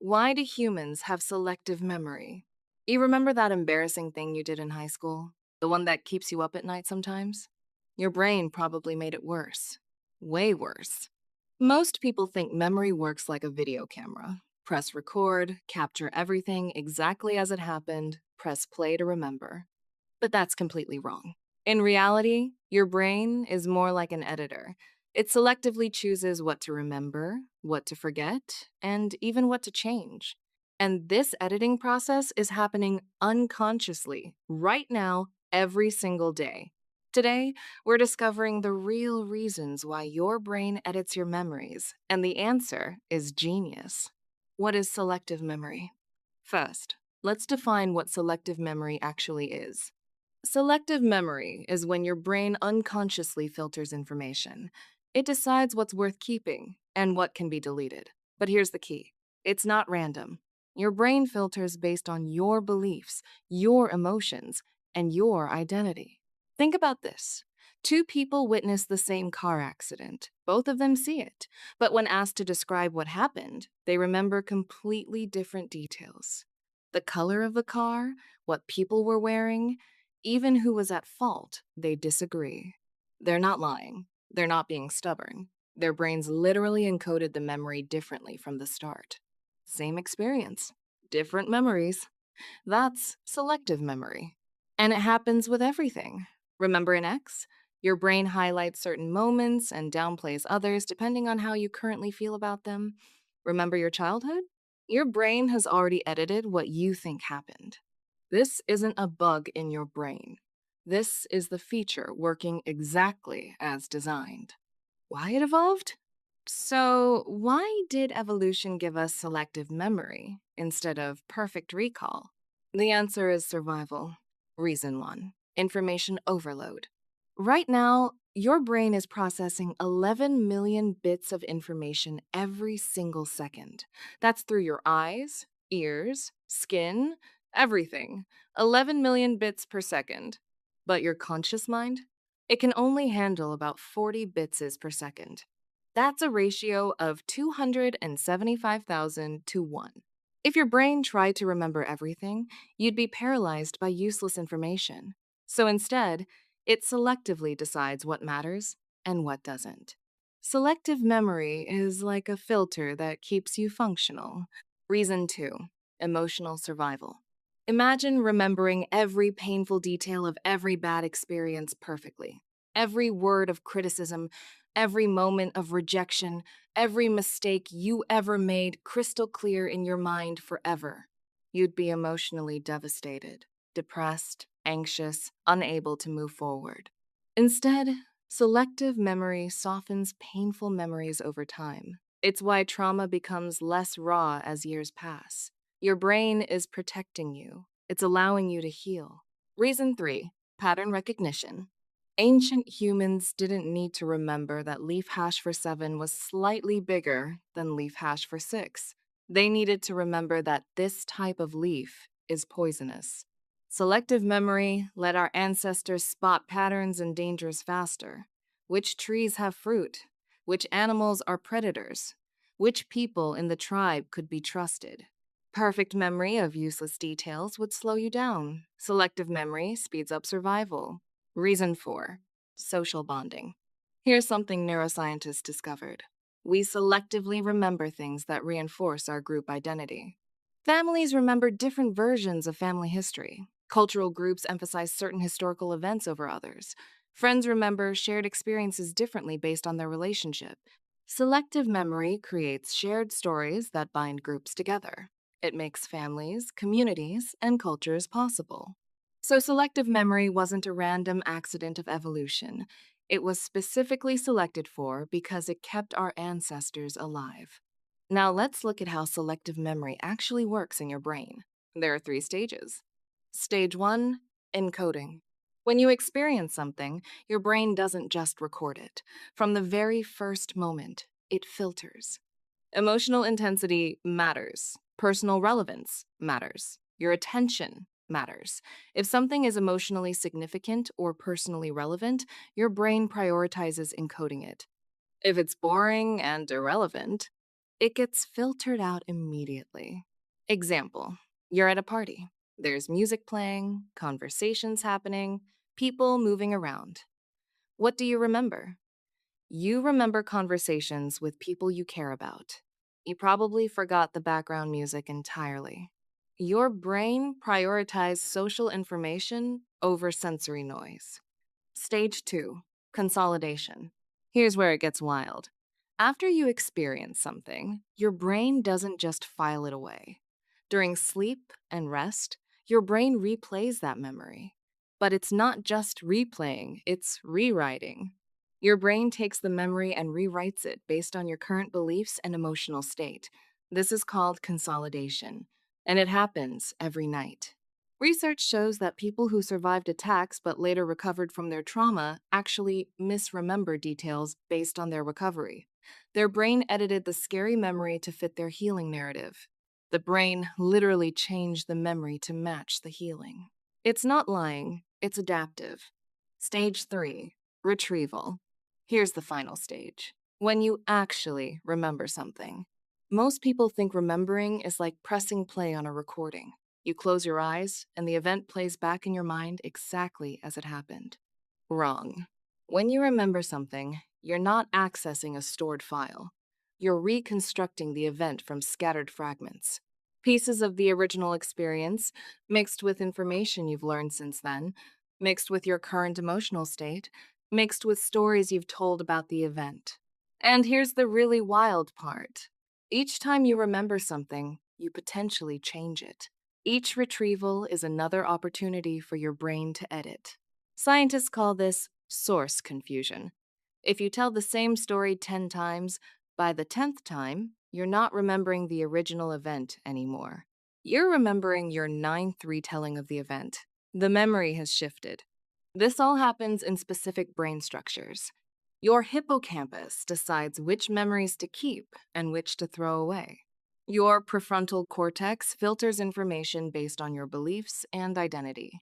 Why do humans have selective memory? You remember that embarrassing thing you did in high school? The one that keeps you up at night sometimes? Your brain probably made it worse. Way worse. Most people think memory works like a video camera. Press record, capture everything exactly as it happened, press play to remember. But that's completely wrong. In reality, your brain is more like an editor. It selectively chooses what to remember, what to forget, and even what to change. And this editing process is happening unconsciously, right now, every single day. Today, we're discovering the real reasons why your brain edits your memories, and the answer is genius. What is selective memory? First, let's define what selective memory actually is. Selective memory is when your brain unconsciously filters information. It decides what's worth keeping and what can be deleted. But here's the key: it's not random. Your brain filters based on your beliefs, your emotions, and your identity. Think about this. Two people witness the same car accident. Both of them see it. But when asked to describe what happened, they remember completely different details. The color of the car, what people were wearing, even who was at fault, they disagree. They're not lying. They're not being stubborn. Their brains literally encoded the memory differently from the start. Same experience, different memories. That's selective memory. And it happens with everything. Remember an ex? Your brain highlights certain moments and downplays others depending on how you currently feel about them. Remember your childhood? Your brain has already edited what you think happened. This isn't a bug in your brain. This is the feature working exactly as designed. Why it evolved? So, why did evolution give us selective memory instead of perfect recall? The answer is survival. Reason one: information overload. Right now, your brain is processing 11 million bits of information every single second. That's through your eyes, ears, skin, everything. 11 million bits per second. But your conscious mind? It can only handle about 40 bits per second. That's a ratio of 275,000 to 1. If your brain tried to remember everything, you'd be paralyzed by useless information. So instead, it selectively decides what matters and what doesn't. Selective memory is like a filter that keeps you functional. Reason 2: emotional survival. Imagine remembering every painful detail of every bad experience perfectly. Every word of criticism, every moment of rejection, every mistake you ever made crystal clear in your mind forever. You'd be emotionally devastated, depressed, anxious, unable to move forward. Instead, selective memory softens painful memories over time. It's why trauma becomes less raw as years pass. Your brain is protecting you, it's allowing you to heal. Reason 3: pattern recognition. Ancient humans didn't need to remember that leaf hash for 7 was slightly bigger than leaf hash for 6. They needed to remember that this type of leaf is poisonous. Selective memory let our ancestors spot patterns and dangers faster. Which trees have fruit? Which animals are predators? Which people in the tribe could be trusted? Perfect memory of useless details would slow you down. Selective memory speeds up survival. Reason 4: social bonding. Here's something neuroscientists discovered. We selectively remember things that reinforce our group identity. Families remember different versions of family history. Cultural groups emphasize certain historical events over others. Friends remember shared experiences differently based on their relationship. Selective memory creates shared stories that bind groups together. It makes families, communities, and cultures possible. So, selective memory wasn't a random accident of evolution. It was specifically selected for because it kept our ancestors alive. Now, let's look at how selective memory actually works in your brain. There are 3 stages. Stage 1: encoding. When you experience something, your brain doesn't just record it. From the very first moment, it filters. Emotional intensity matters. Personal relevance matters. Your attention matters. If something is emotionally significant or personally relevant, your brain prioritizes encoding it. If it's boring and irrelevant, it gets filtered out immediately. Example, you're at a party. There's music playing, conversations happening, people moving around. What do you remember? You remember conversations with people you care about. You probably forgot the background music entirely. Your brain prioritized social information over sensory noise. Stage 2, consolidation. Here's where it gets wild. After you experience something, your brain doesn't just file it away. During sleep and rest, your brain replays that memory. But it's not just replaying, it's rewriting. Your brain takes the memory and rewrites it based on your current beliefs and emotional state. This is called consolidation, and it happens every night. Research shows that people who survived attacks but later recovered from their trauma actually misremember details based on their recovery. Their brain edited the scary memory to fit their healing narrative. The brain literally changed the memory to match the healing. It's not lying, it's adaptive. Stage 3, retrieval. Here's the final stage. When you actually remember something. Most people think remembering is like pressing play on a recording. You close your eyes, and the event plays back in your mind exactly as it happened. Wrong. When you remember something, you're not accessing a stored file. You're reconstructing the event from scattered fragments. Pieces of the original experience, mixed with information you've learned since then, mixed with your current emotional state, mixed with stories you've told about the event. And here's the really wild part. Each time you remember something, you potentially change it. Each retrieval is another opportunity for your brain to edit. Scientists call this source confusion. If you tell the same story 10 times, by the 10th time, you're not remembering the original event anymore. You're remembering your ninth retelling of the event. The memory has shifted. This all happens in specific brain structures. Your hippocampus decides which memories to keep and which to throw away. Your prefrontal cortex filters information based on your beliefs and identity.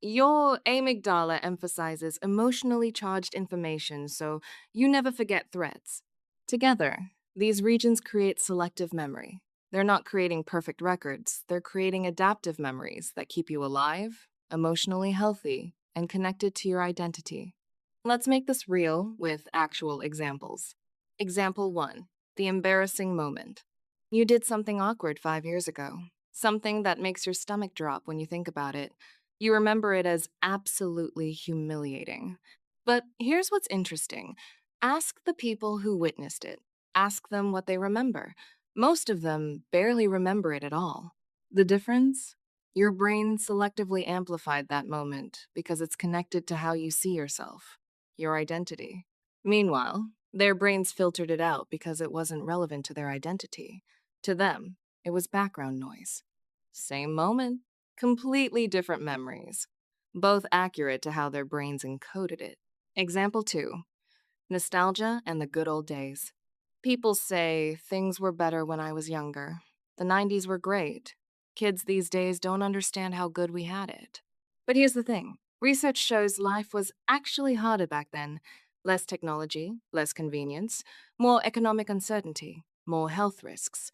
Your amygdala emphasizes emotionally charged information so you never forget threats. Together, these regions create selective memory. They're not creating perfect records, they're creating adaptive memories that keep you alive, emotionally healthy, and connected to your identity. Let's make this real with actual examples. Example 1, the embarrassing moment. You did something awkward 5 years ago, something that makes your stomach drop when you think about it. You remember it as absolutely humiliating. But here's what's interesting. Ask the people who witnessed it. Ask them what they remember. Most of them barely remember it at all. The difference? Your brain selectively amplified that moment because it's connected to how you see yourself, your identity. Meanwhile, their brains filtered it out because it wasn't relevant to their identity. To them, it was background noise. Same moment, completely different memories, both accurate to how their brains encoded it. Example 2, nostalgia and the good old days. People say things were better when I was younger. The 90s were great. Kids these days don't understand how good we had it. But here's the thing. Research shows life was actually harder back then. Less technology, less convenience, more economic uncertainty, more health risks.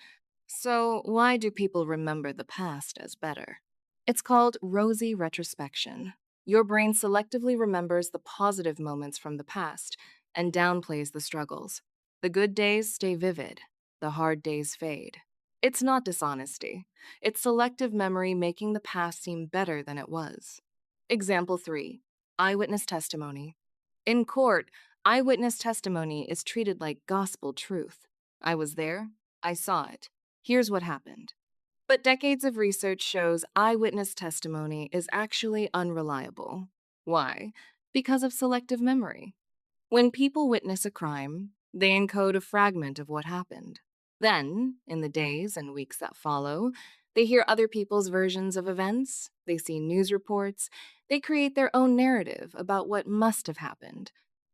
So why do people remember the past as better? It's called rosy retrospection. Your brain selectively remembers the positive moments from the past and downplays the struggles. The good days stay vivid, the hard days fade. It's not dishonesty. It's selective memory making the past seem better than it was. Example 3, eyewitness testimony. In court, eyewitness testimony is treated like gospel truth. I was there, I saw it. Here's what happened. But decades of research shows eyewitness testimony is actually unreliable. Why? Because of selective memory. When people witness a crime, they encode a fragment of what happened. Then, in the days and weeks that follow, they hear other people's versions of events, they see news reports, they create their own narrative about what must have happened.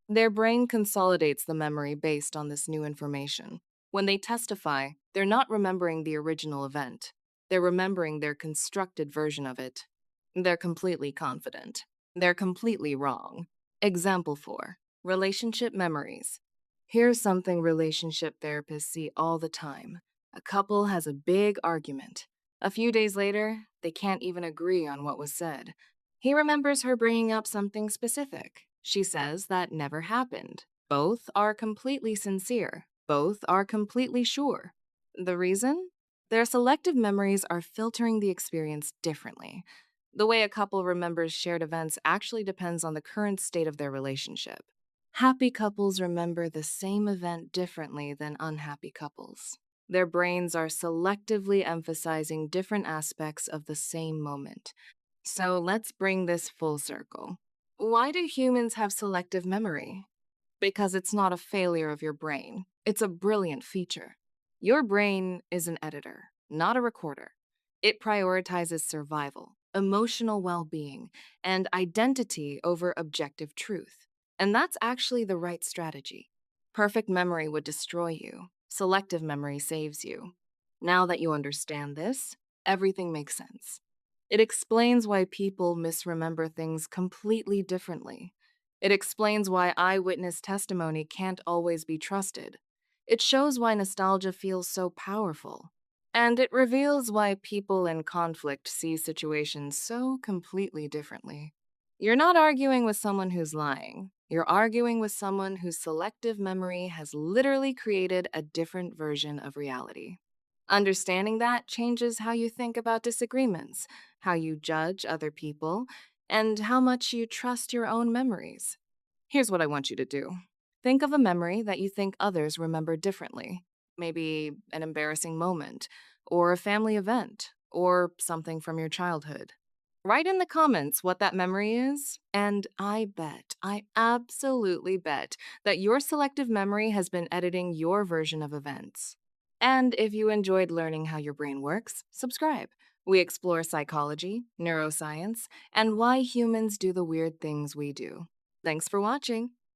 Their brain consolidates the memory based on this new information. When they testify, they're not remembering the original event. They're remembering their constructed version of it. They're completely confident. They're completely wrong. Example 4, relationship memories. Here's something relationship therapists see all the time. A couple has a big argument. A few days later, they can't even agree on what was said. He remembers her bringing up something specific. She says that never happened. Both are completely sincere. Both are completely sure. The reason? Their selective memories are filtering the experience differently. The way a couple remembers shared events actually depends on the current state of their relationship. Happy couples remember the same event differently than unhappy couples. Their brains are selectively emphasizing different aspects of the same moment. So let's bring this full circle. Why do humans have selective memory? Because it's not a failure of your brain, it's a brilliant feature. Your brain is an editor, not a recorder. It prioritizes survival, emotional well being, and identity over objective truth. And that's actually the right strategy. Perfect memory would destroy you, selective memory saves you. Now that you understand this, everything makes sense. It explains why people misremember things completely differently. It explains why eyewitness testimony can't always be trusted. It shows why nostalgia feels so powerful. And it reveals why people in conflict see situations so completely differently. You're not arguing with someone who's lying. You're arguing with someone whose selective memory has literally created a different version of reality. Understanding that changes how you think about disagreements, how you judge other people, and how much you trust your own memories. Here's what I want you to do. Think of a memory that you think others remember differently. Maybe an embarrassing moment, or a family event, or something from your childhood. Write in the comments what that memory is, and I absolutely bet, that your selective memory has been editing your version of events. And if you enjoyed learning how your brain works, subscribe. We explore psychology, neuroscience, and why humans do the weird things we do. Thanks for watching.